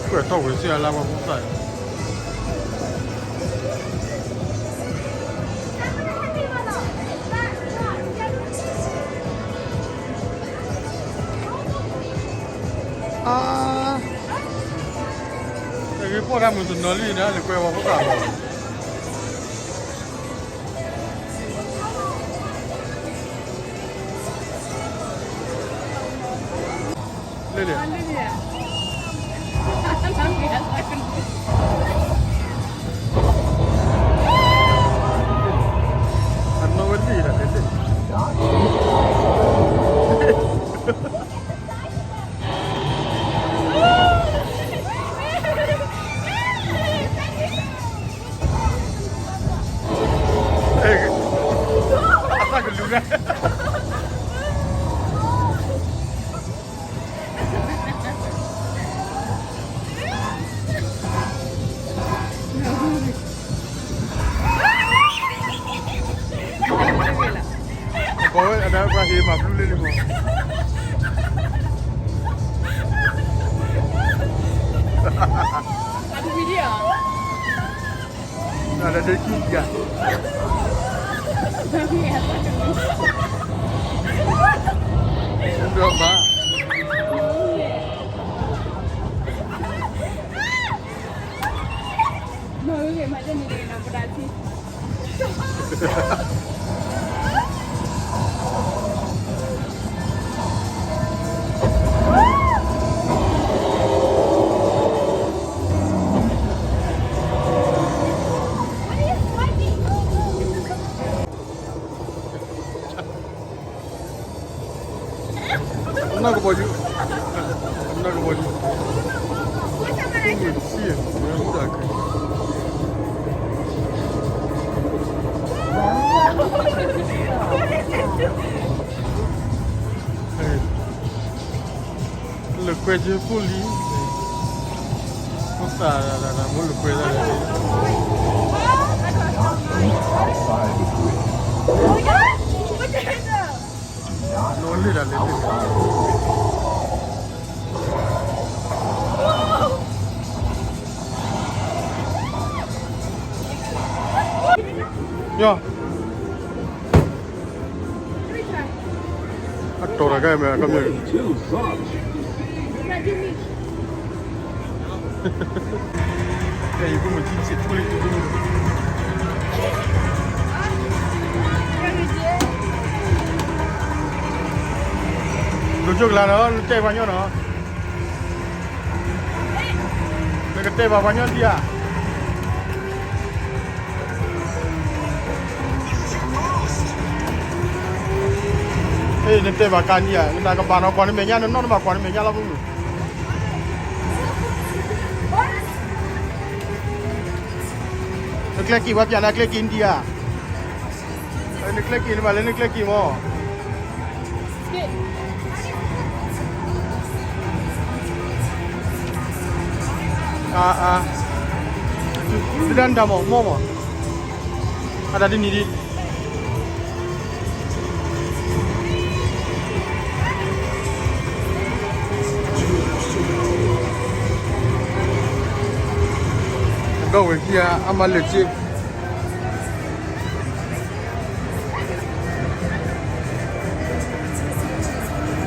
Gue tau gue sih ala apa saya. Ah, lagi pun orang mesti noli nih, lagi gue apa kau? Lele. Ano wali dah lele. Apa keluar? Bawa ada Ibrahim Abdul ni mo. Ada video. Ada deki juga. Sudah ba. Mau ke macam ni nak berarti. Nak baju. Nak baju. Ini sih, mudah ke. Le cuello puli. Cosa la mulu cuello. No le da le. Ya. Actor agak macam ni. Eh, ibu mesti cik kulit tu dulu. Lujuk lah no, teh banyak no. Nak teh banyak dia. Eh, nanti makan dia. Kita ke mana kau ni menyan, non makan ni menyan lah pun. Nak lagi buat yang nak lagi India. Nak lagi ni malah nak lagi mo. Sedang dah mo. Ada di ni di. Kau dia amal leceh.